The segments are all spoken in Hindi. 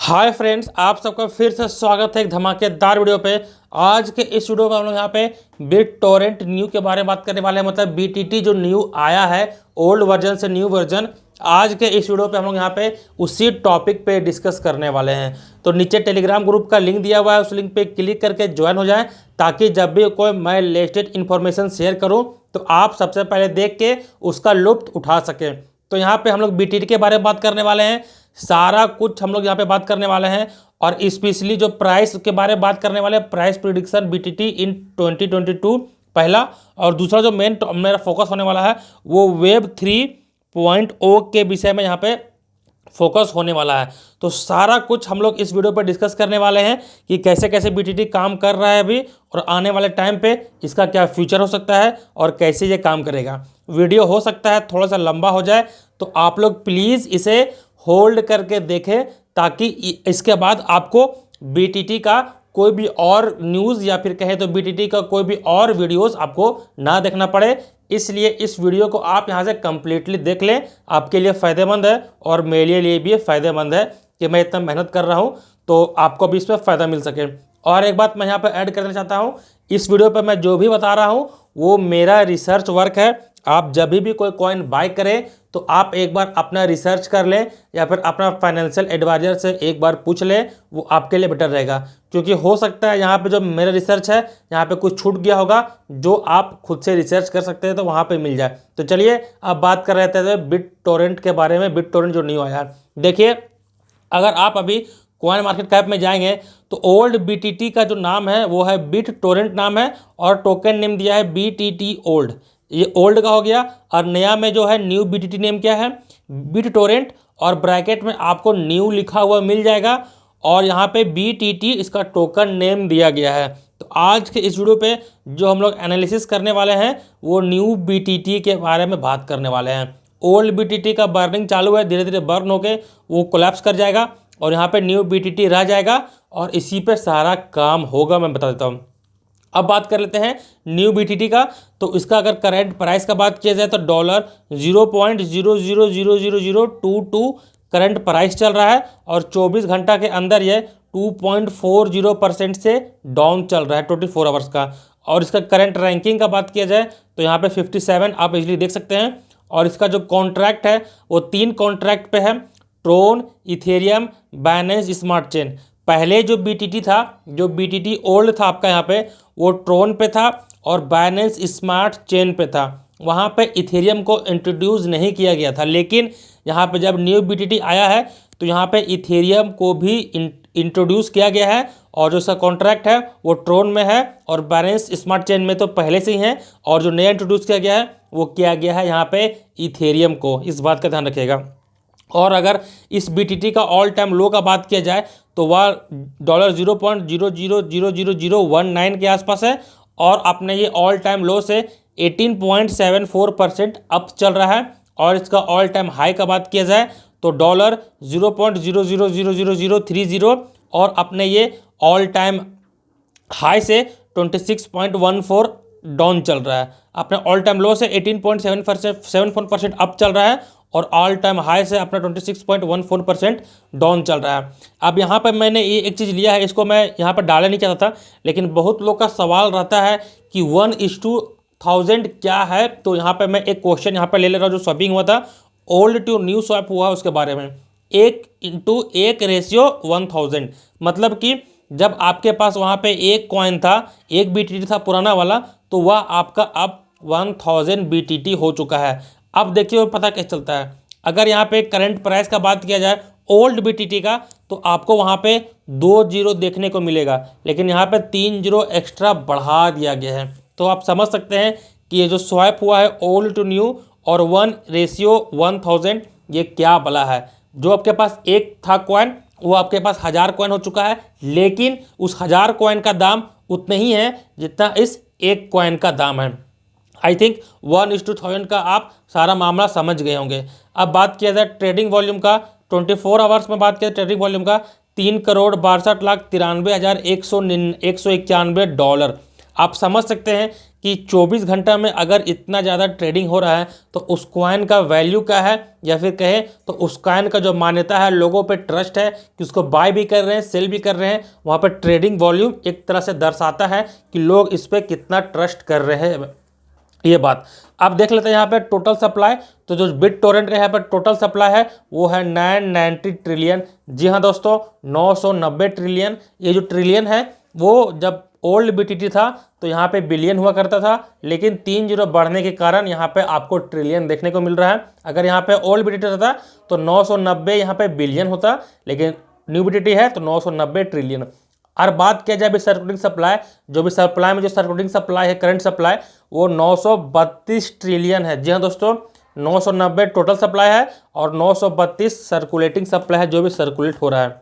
हाय फ्रेंड्स, आप सबका फिर से स्वागत है एक धमाकेदार वीडियो पे। आज के इस वीडियो में हम लोग यहाँ पे बिट टोरेंट न्यू के बारे में बात करने वाले हैं। मतलब बीटीटी जो न्यू आया है, ओल्ड वर्जन से न्यू वर्जन। आज के इस वीडियो पे हम लोग यहाँ पे उसी टॉपिक पे डिस्कस करने वाले हैं। तो नीचे टेलीग्राम ग्रुप का लिंक दिया हुआ है, उस लिंक पे क्लिक करके ज्वाइन हो जाएं, ताकि जब भी कोई मैं लेटेस्ट इन्फॉर्मेशन शेयर करूँ तो आप सबसे पहले देख के उसका लुत्फ उठा सकें। तो यहाँ पे हम लोग बीटीटी के बारे में बात करने वाले हैं, सारा कुछ हम लोग यहाँ पे बात करने वाले हैं। और स्पेशली जो प्राइस के बारे में बात करने वाले हैं, प्राइस प्रिडिक्शन बीटीटी इन 2022 पहला। और दूसरा जो मेन मेरा फोकस होने वाला है वो वेब 3.0 के विषय में यहाँ पे फोकस होने वाला है। तो सारा कुछ हम लोग इस वीडियो पर डिस्कस करने वाले हैं कि कैसे कैसे बीटीटी काम कर रहा है अभी, और आने वाले टाइम पे इसका क्या फ्यूचर हो सकता है और कैसे ये काम करेगा। वीडियो हो सकता है थोड़ा सा लंबा हो जाए, तो आप लोग प्लीज़ इसे होल्ड करके देखें, ताकि इसके बाद आपको बीटीटी का कोई भी और न्यूज़ या फिर कहें तो बीटीटी का कोई भी और वीडियोस आपको ना देखना पड़े। इसलिए इस वीडियो को आप यहाँ से कम्प्लीटली देख लें, आपके लिए फ़ायदेमंद है और मेरे लिए भी फ़ायदेमंद है कि मैं इतना मेहनत कर रहा हूँ, तो आपको भी इसमें फ़ायदा मिल सके। और एक बात मैं यहाँ पर ऐड करना चाहता हूँ, इस वीडियो पर मैं जो भी बता रहा हूँ वो मेरा रिसर्च वर्क है। आप जब भी कोई कॉइन बाय करें तो आप एक बार अपना रिसर्च कर लें, या फिर अपना फाइनेंशियल एडवाइजर से एक बार पूछ लें, वो आपके लिए बेटर रहेगा। क्योंकि हो सकता है यहाँ पे जो मेरा रिसर्च है यहाँ पे कुछ छूट गया होगा, जो आप खुद से रिसर्च कर सकते हैं तो वहाँ पे मिल जाए। तो चलिए अब बात कर रहे थे बिट टोरेंट के बारे में। बिट टोरेंट जो न्यू आया, देखिए अगर आप अभी कॉइन मार्केट कैप में जाएंगे तो ओल्ड बीटीटी का जो नाम है वो है बिट टोरेंट नाम है, और टोकन नेम दिया है बीटीटी ओल्ड। ये ओल्ड का हो गया। और नया में जो है न्यू बीटीटी नेम क्या है, बिट टोरेंट, और ब्रैकेट में आपको न्यू लिखा हुआ मिल जाएगा, और यहाँ पे बीटीटी इसका टोकन नेम दिया गया है। तो आज के इस वीडियो पे जो हम लोग एनालिसिस करने वाले हैं वो न्यू बीटीटी के बारे में बात करने वाले हैं। ओल्ड बीटीटी का बर्निंग चालू है, धीरे धीरे बर्न होके वो कोलैप्स कर जाएगा, और यहाँ पे न्यू बीटीटी रह जाएगा, और इसी पे सारा काम होगा। मैं बता देता हूँ। अब बात कर लेते हैं न्यू बीटीटी का। तो इसका अगर करंट प्राइस का बात किया जाए तो $0.00000022 करंट प्राइस चल रहा है, और 24 घंटा के अंदर ये 2.40% से डाउन चल रहा है 24 आवर्स का। और इसका करंट रैंकिंग का बात किया जाए तो यहाँ पे 57 आप इजीली देख सकते हैं। और इसका जो कॉन्ट्रैक्ट है वो 3 कॉन्ट्रैक्ट पे है, Tron, Ethereum, Binance smart chain. पहले जो बीटीटी था, जो बीटीटी ओल्ड था आपका यहाँ पे, वो ट्रोन पे था और बाइनेंस स्मार्ट चेन पे था। वहाँ पे इथेरियम को इंट्रोड्यूस नहीं किया गया था, लेकिन यहाँ पे जब न्यू बीटीटी आया है तो यहाँ पे इथेरियम को भी इंट्रोड्यूस किया गया है, और जो इसका कॉन्ट्रैक्ट है वो ट्रोन में है, और बाइनेंस स्मार्ट चेन में तो पहले से ही है। और जो नया इंट्रोड्यूस किया गया है वो किया गया है यहाँ पे इथेरियम को, इस बात का ध्यान रखिएगा। और अगर इस बीटीटी का ऑल टाइम लो का बात किया जाए तो वह $0.000019 के आसपास है, और अपने ये ऑल टाइम लो से 18.74% अप चल रहा है। और इसका ऑल टाइम हाई का बात किया जाए तो $0.000030, और अपने ये ऑल टाइम हाई से 26.14 डाउन चल रहा है। अपने ऑल टाइम लो से 18.74% अप चल रहा है, और ऑल टाइम हाई से अपना 26.14% डाउन चल रहा है। अब यहाँ पर मैंने ये एक चीज़ लिया है, इसको मैं यहाँ पर डालना नहीं चाहता था, लेकिन बहुत लोग का सवाल रहता है कि 1:1000 क्या है। तो यहाँ पर मैं एक क्वेश्चन यहाँ पर ले ले रहा हूँ, जो स्वैपिंग हुआ था, ओल्ड टू न्यू स्वैप हुआ उसके बारे में। 1:1 रेशियो 1000, मतलब कि जब आपके पास वहाँ पे एक कॉइन था, एक बीटीटी था पुराना वाला, तो वह आपका अब 1000 बीटीटी हो चुका है। अब देखिए पता कैसे चलता है। अगर यहाँ पे करंट प्राइस का बात किया जाए ओल्ड बीटीटी का, तो आपको वहाँ पे 2 जीरो देखने को मिलेगा, लेकिन यहाँ पे 3 जीरो एक्स्ट्रा बढ़ा दिया गया है। तो आप समझ सकते हैं कि ये जो स्वैप हुआ है ओल्ड टू न्यू और 1:1000, ये क्या बला है। जो आपके पास एक था कॉइन, वो आपके पास 1000 कॉइन हो चुका है, लेकिन उस 1000 कॉइन का दाम उतना ही है जितना इस एक कॉइन का दाम है। आई थिंक 1:1000 का आप सारा मामला समझ गए होंगे। अब बात किया जाए ट्रेडिंग वॉल्यूम का, 24 आवर्स में बात किया ट्रेडिंग वॉल्यूम का, $3,62,93,191। आप समझ सकते हैं कि 24 घंटा में अगर इतना ज़्यादा ट्रेडिंग हो रहा है तो उस कॉइन का वैल्यू क्या है, या फिर कहें तो उस कॉइन का जो मान्यता है, लोगों पे ट्रस्ट है कि उसको बाय भी कर रहे हैं, सेल भी कर रहे हैं, वहाँ पर ट्रेडिंग वॉल्यूम एक तरह से दर्शाता है कि लोग इस पर कितना ट्रस्ट कर रहे हैं, ये बात। अब देख लेते हैं यहाँ पे टोटल सप्लाई। तो जो BitTorrent का यहाँ पर टोटल सप्लाई है वो है 990 ट्रिलियन। जी हाँ दोस्तों, 990 ट्रिलियन। ये जो ट्रिलियन है वो जब ओल्ड BTT था तो यहाँ पे बिलियन हुआ करता था, लेकिन 3 जीरो बढ़ने के कारण यहाँ पे आपको ट्रिलियन देखने को मिल रहा है। अगर यहाँ पे ओल्ड BTT रहता तो 990 यहाँ पे बिलियन होता, लेकिन न्यू BTT है तो 990 ट्रिलियन। और बात किया जाए अभी सर्कुलेटिंग सप्लाई, जो भी सप्लाई में जो सर्कुलेटिंग सप्लाई है, करंट सप्लाई, वो 932 ट्रिलियन है। जी हाँ दोस्तों, 990 टोटल सप्लाई है और 932 सर्कुलेटिंग सप्लाई है जो भी सर्कुलेट हो रहा है।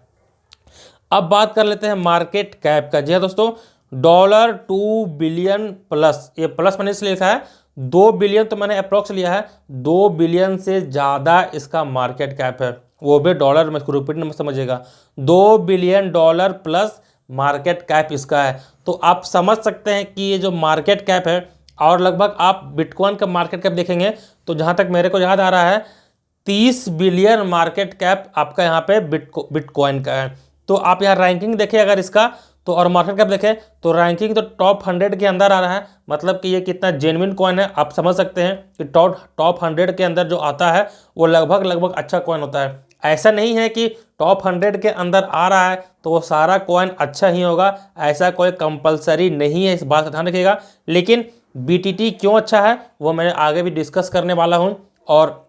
अब बात कर लेते हैं मार्केट कैप का। जी हाँ दोस्तों, $2 बिलियन प्लस, ये प्लस मैंने इसलिए लिखा है, 2 बिलियन तो मैंने अप्रोक्स लिया है, 2 बिलियन से ज़्यादा इसका मार्केट कैप है, वो भी डॉलर में, रुपये में समझिएगा। $2 बिलियन प्लस मार्केट कैप इसका है। तो आप समझ सकते हैं कि ये जो मार्केट कैप है, और लगभग आप बिटकॉइन का मार्केट कैप देखेंगे तो जहाँ तक मेरे को याद आ रहा है 30 बिलियन मार्केट कैप आपका यहाँ पे बिटकॉइन का है। तो आप यहाँ रैंकिंग देखें अगर इसका, तो और मार्केट कैप देखें तो रैंकिंग तो टॉप 100 के अंदर आ रहा है। मतलब कि ये कितना जेन्युइन कॉइन है, आप समझ सकते हैं कि टॉप 100 के अंदर जो आता है वो लगभग अच्छा कॉइन होता है। ऐसा नहीं है कि टॉप 100 के अंदर आ रहा है तो वो सारा कॉइन अच्छा ही होगा, ऐसा कोई कंपलसरी नहीं है, इस बात का ध्यान रखिएगा। लेकिन BTT क्यों अच्छा है वो मैंने आगे भी डिस्कस करने वाला हूँ, और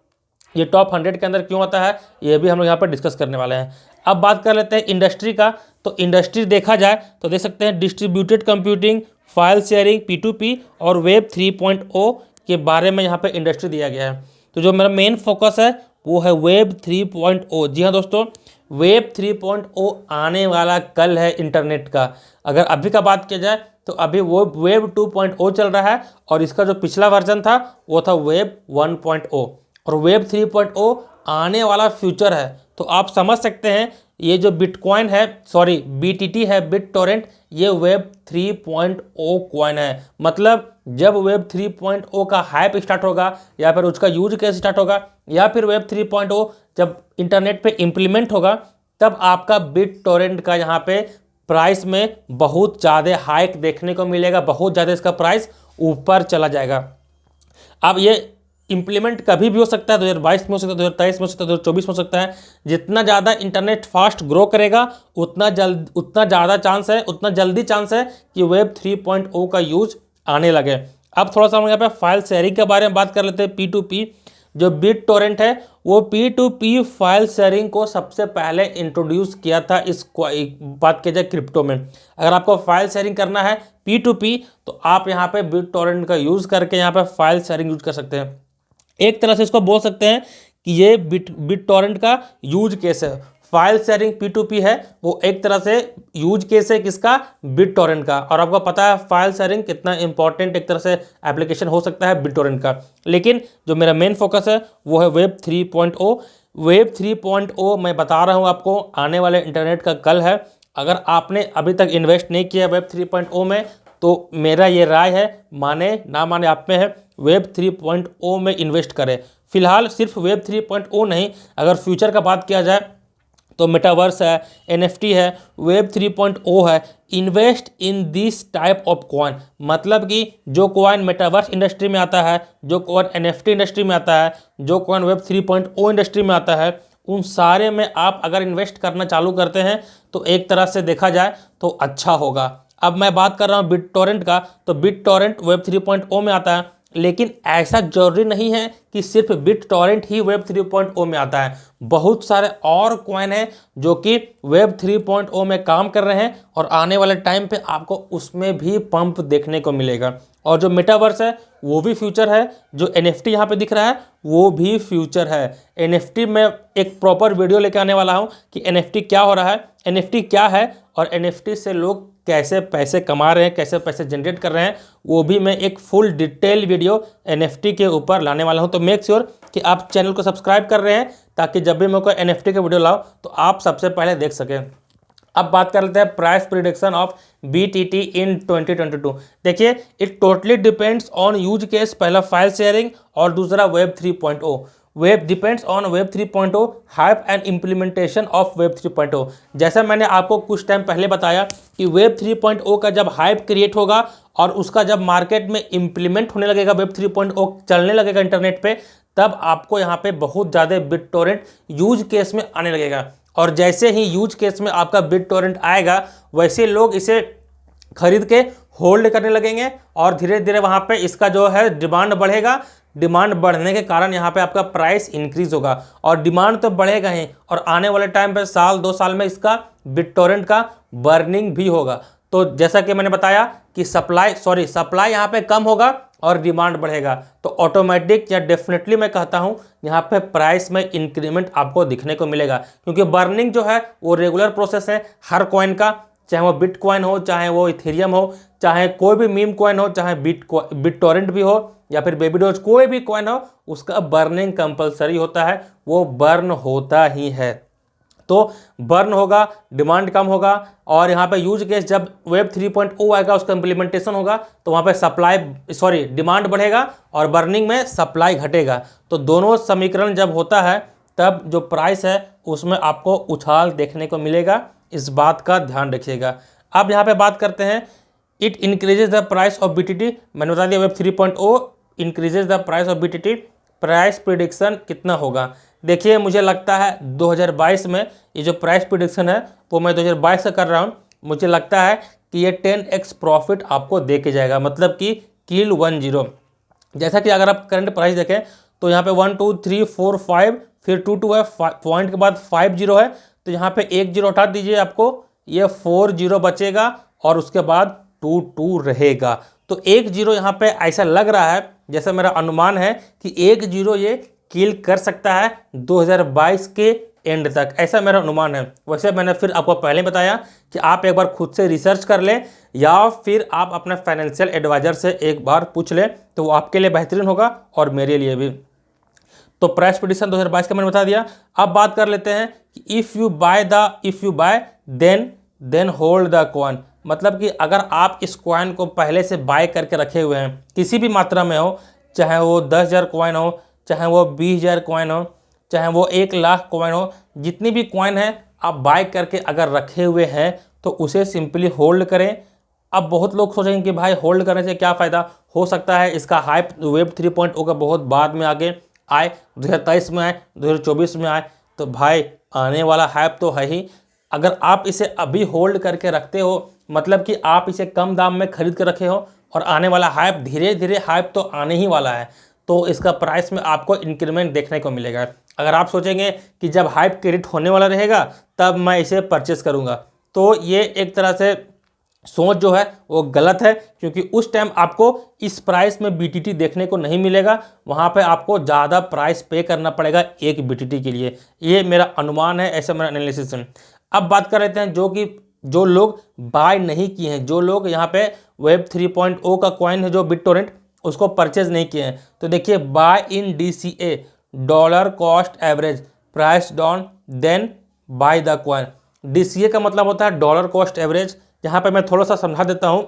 ये टॉप 100 के अंदर क्यों आता है ये भी हम लोग यहाँ पर डिस्कस करने वाले हैं। अब बात कर लेते हैं इंडस्ट्री का। तो इंडस्ट्री देखा जाए तो देख सकते हैं distributed computing, file sharing, P2P और वेब 3.0 के बारे में यहाँ पे इंडस्ट्री दिया गया है। तो जो मेरा मेन फोकस है वो है वेब 3.0। जी हाँ दोस्तों, वेब 3.0 आने वाला कल है इंटरनेट का। अगर अभी का बात किया जाए तो अभी वो वेब 2.0 चल रहा है, और इसका जो पिछला वर्जन था वो था वेब 1.0, और वेब 3.0 आने वाला फ्यूचर है। तो आप समझ सकते हैं ये जो बिटकॉइन है, सॉरी BTT है, BitTorrent, ये वेब 3.0 कॉइन है। मतलब जब वेब 3.0 का हाइप स्टार्ट होगा, या फिर उसका यूज कैसे स्टार्ट होगा, या फिर वेब 3.0 जब इंटरनेट पे इम्प्लीमेंट होगा, तब आपका BitTorrent का यहाँ पे प्राइस में बहुत ज़्यादा हाइक देखने को मिलेगा, बहुत ज़्यादा इसका प्राइस ऊपर चला जाएगा। अब ये इम्प्लीमेंट कभी भी हो सकता है, 2022 में हो सकता है, 2023 में हो सकता है, 2024 में हो सकता है। जितना ज़्यादा इंटरनेट फास्ट ग्रो करेगा उतना ज़्यादा चांस है, उतना जल्दी चांस है कि वेब 3.0 का यूज आने लगे। अब थोड़ा सा हम यहाँ पे फाइल शेयरिंग के बारे में बात कर लेते हैं। P2P जो BitTorrent है वो P2P फाइल शेयरिंग को सबसे पहले इंट्रोड्यूस किया था। इस बात की जाए क्रिप्टो में, अगर आपको फाइल शेयरिंग करना है P2P तो आप यहाँ पे BitTorrent का यूज़ करके यहाँ पे फाइल शेयरिंग यूज कर सकते हैं। एक तरह से इसको बोल सकते हैं कि ये BitTorrent का यूज केस है। फाइल शेयरिंग P2P है वो एक तरह से यूज केस है किसका, BitTorrent का। और आपको पता है फाइल शेयरिंग कितना इंपॉर्टेंट एक तरह से एप्लीकेशन हो सकता है BitTorrent का। लेकिन जो मेरा मेन फोकस है वो है वेब 3.0। वेब 3.0 मैं बता रहा हूँ आपको आने वाले इंटरनेट का कल है। अगर आपने अभी तक इन्वेस्ट नहीं किया वेब 3.0 में तो मेरा ये राय है, माने ना माने आप में है, वेब 3.0 में इन्वेस्ट करें। फिलहाल सिर्फ वेब 3.0 नहीं, अगर फ्यूचर का बात किया जाए तो मेटावर्स है, NFT है, वेब 3.0 है। Invest in this type of coin, मतलब कि जो कॉइन मेटावर्स इंडस्ट्री में आता है, जो कॉइन NFT इंडस्ट्री में आता है, जो कॉइन वेब 3.0 इंडस्ट्री में आता है, उन सारे में आप अगर इन्वेस्ट करना चालू करते हैं तो एक तरह से देखा जाए तो अच्छा होगा। अब मैं बात कर रहा हूँ BitTorrent का, तो BitTorrent वेब 3.0 में आता है, लेकिन ऐसा जरूरी नहीं है कि सिर्फ BitTorrent ही वेब 3.0 में आता है। बहुत सारे और कॉइन हैं जो कि वेब 3.0 में काम कर रहे हैं, और आने वाले टाइम पे आपको उसमें भी पंप देखने को मिलेगा। और जो मेटावर्स है वो भी फ्यूचर है, जो NFT यहाँ पे दिख रहा है वो भी फ्यूचर है। NFT में एक प्रॉपर वीडियो लेके आने वाला हूँ कि NFT क्या हो रहा है, NFT क्या है, और NFT से लोग कैसे पैसे कमा रहे हैं, कैसे पैसे जनरेट कर रहे हैं, वो भी मैं एक फुल डिटेल वीडियो NFT के ऊपर लाने वाला हूं। तो मेक श्योर कि आप चैनल को सब्सक्राइब कर रहे हैं ताकि जब भी मैं कोई NFT का वीडियो लाऊं तो आप सबसे पहले देख सकें। अब बात कर लेते हैं प्राइस प्रिडिक्शन ऑफ BTT इन 2022। देखिए, it totally depends on use case, पहला फाइल शेयरिंग और दूसरा web 3.0। Web depends on web 3.0 hype and implementation of web 3.0। जैसा मैंने आपको कुछ टाइम पहले बताया कि वेब 3.0 का जब हाइप क्रिएट होगा और उसका जब मार्केट में इम्प्लीमेंट होने लगेगा, वेब 3.0 चलने लगेगा इंटरनेट पे, तब आपको यहाँ पे बहुत ज़्यादा BitTorrent यूज केस में आने लगेगा। और जैसे ही यूज केस में आपका BitTorrent आएगा, वैसे लोग इसे खरीद के होल्ड करने लगेंगे और धीरे धीरे वहाँ पे इसका जो है डिमांड बढ़ेगा। डिमांड बढ़ने के कारण यहाँ पे आपका प्राइस इंक्रीज होगा और डिमांड तो बढ़ेगा ही, और आने वाले टाइम पे साल 2 साल में इसका BitTorrent का बर्निंग भी होगा। तो जैसा कि मैंने बताया कि सप्लाई यहाँ पे कम होगा और डिमांड बढ़ेगा, तो ऑटोमेटिक या डेफिनेटली मैं कहता हूँ यहाँ पे प्राइस में इंक्रीमेंट आपको दिखने को मिलेगा, क्योंकि बर्निंग जो है वो रेगुलर प्रोसेस है हर कॉइन का, चाहे वो बिटकॉइन हो, चाहे वो इथेरियम हो, चाहे कोई भी मीम कॉइन हो, चाहे BitTorrent भी हो या फिर बेबी डॉज, कोई भी कॉइन हो, उसका बर्निंग कंपलसरी होता है, वो बर्न होता ही है। तो बर्न होगा, डिमांड कम होगा, और यहाँ पे यूज केस जब वेब 3.0 आएगा, उसका इम्प्लीमेंटेशन होगा, तो वहाँ पे डिमांड बढ़ेगा और बर्निंग में सप्लाई घटेगा। तो दोनों समीकरण जब होता है तब जो प्राइस है उसमें आपको उछाल देखने को मिलेगा, इस बात का ध्यान रखिएगा। अब यहाँ पे बात करते हैं it increases the price of BTT। मैंने बता दिया web 3.0 increases the price of BTT। Price prediction कितना होगा? देखिए, मुझे लगता है 2022 में ये जो प्राइस प्रिडिक्शन है वो मैं 2022 से कर रहा हूँ, मुझे लगता है कि ये 10x प्रॉफिट आपको दे के जाएगा, मतलब कि किल 10। जैसा कि अगर आप करंट प्राइस देखें तो यहाँ पे 1 2 3 4 5 फिर 2 2 है, पॉइंट के बाद 5 0 है, तो यहाँ पे 1 0 हटा दीजिए, आपको ये 4 0 बचेगा और उसके बाद 2 2 रहेगा। तो 1 0 यहाँ पे ऐसा लग रहा है, जैसा मेरा अनुमान है कि 1 0 ये किल कर सकता है 2022 के एंड तक, ऐसा मेरा अनुमान है। वैसे मैंने फिर आपको पहले बताया कि आप एक बार खुद से रिसर्च कर लें या फिर आप अपने फाइनेंशियल एडवाइजर से एक बार पूछ लें, तो वो आपके लिए बेहतरीन होगा और मेरे लिए भी। तो प्राइस प्रेडिक्शन 2022 का मैंने बता दिया। अब बात कर लेते हैं कि if you buy then hold the coin, मतलब कि अगर आप इस कॉइन को पहले से बाय करके रखे हुए हैं किसी भी मात्रा में हो, चाहे वो 10,000 कॉइन हो, चाहे वो 20,000 कॉइन हो, चाहे वो 1,00,000 कॉइन हो, जितनी भी कॉइन है आप बाय करके अगर रखे हुए हैं तो उसे सिंपली होल्ड करें। अब बहुत लोग सोचेंगे कि भाई होल्ड करने से क्या फ़ायदा, हो सकता है इसका हाइप वेब 3.0 का बहुत बाद में आगे आए, 2023 में आए, 2024 में आए, तो भाई आने वाला हाइप तो है ही। अगर आप इसे अभी होल्ड करके रखते हो, मतलब कि आप इसे कम दाम में खरीद के रखे हो और आने वाला हाइप धीरे धीरे हाइप तो आने ही वाला है, तो इसका प्राइस में आपको इंक्रीमेंट देखने को मिलेगा। अगर आप सोचेंगे कि जब हाइप क्रिएट होने वाला रहेगा तब मैं इसे परचेस करूंगा, तो ये एक तरह से सोच जो है वो गलत है, क्योंकि उस टाइम आपको इस प्राइस में BTT देखने को नहीं मिलेगा, वहाँ पे आपको ज़्यादा प्राइस पे करना पड़ेगा एक BTT के लिए। ये मेरा अनुमान है, ऐसा मेरा एनालिसिस है। अब बात कर लेते हैं जो लोग बाय नहीं किए हैं, जो लोग यहाँ पे वेब 3.0 का कॉइन है जो BitTorrent, उसको परचेज नहीं किए हैं, तो देखिए buy in DCA dollar cost average price down then buy the coin. DCA का मतलब होता है डॉलर कॉस्ट एवरेज। यहाँ पे मैं थोड़ा सा समझा देता हूँ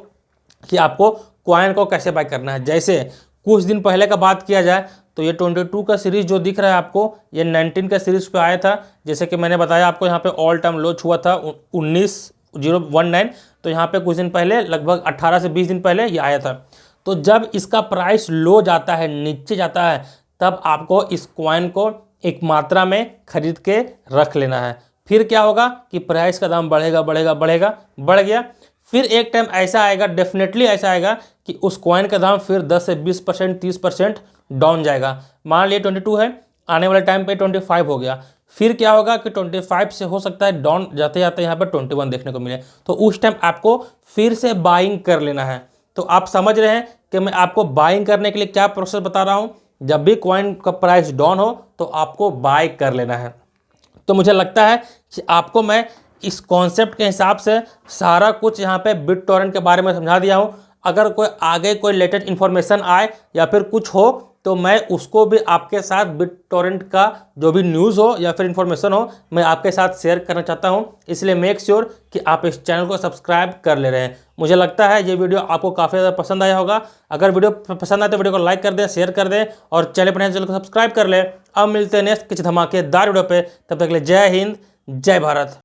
कि आपको कॉइन को कैसे बाय करना है। जैसे कुछ दिन पहले का बात किया जाए तो ये 22 का सीरीज जो दिख रहा है आपको, ये 19 का सीरीज पे आया था। जैसे कि मैंने बताया आपको, यहाँ पे ऑल टाइम लो छुआ था 19,019, तो यहाँ पे कुछ दिन पहले लगभग 18 से 20 दिन पहले ये आया था। तो जब इसका प्राइस लो जाता है, नीचे जाता है, तब आपको इस कॉइन को एक मात्रा में खरीद के रख लेना है। फिर क्या होगा कि प्राइस का दाम बढ़ेगा बढ़ेगा बढ़ेगा, बढ़ गया, फिर एक टाइम ऐसा आएगा, डेफिनेटली ऐसा आएगा कि उस कॉइन का दाम फिर 10 से 20% 30% डाउन जाएगा। मान लिए 22 है, आने वाले टाइम पे 25 हो गया, फिर क्या होगा कि 25 से हो सकता है डाउन जाते जाते यहाँ पर 21 देखने को मिले, तो उस टाइम आपको फिर से बाइंग कर लेना है। तो आप समझ रहे हैं कि मैं आपको बाइंग करने के लिए क्या प्रोसेस बता रहा हूँ। जब भी कॉइन का प्राइस डाउन हो तो आपको बाय कर लेना है। तो मुझे लगता है कि आपको मैं इस कॉन्सेप्ट के हिसाब से सारा कुछ यहाँ पे BitTorrent के बारे में समझा दिया हूँ। अगर कोई आगे कोई लेटेस्ट इन्फॉर्मेशन आए या फिर कुछ हो तो मैं उसको भी आपके साथ BitTorrent का जो भी न्यूज़ हो या फिर इन्फॉर्मेशन हो मैं आपके साथ शेयर करना चाहता हूं। इसलिए मेक श्योर कि आप इस चैनल को सब्सक्राइब कर ले रहे हैं। मुझे लगता है ये वीडियो आपको काफ़ी ज़्यादा पसंद आया होगा। अगर वीडियो पसंद आए तो वीडियो को लाइक कर दें, शेयर कर दें और चैनल को सब्सक्राइब कर लें। अब मिलते हैं नेक्स्ट किसी धमाकेदार वीडियो पे, तब तक के लिए जय हिंद, जय भारत।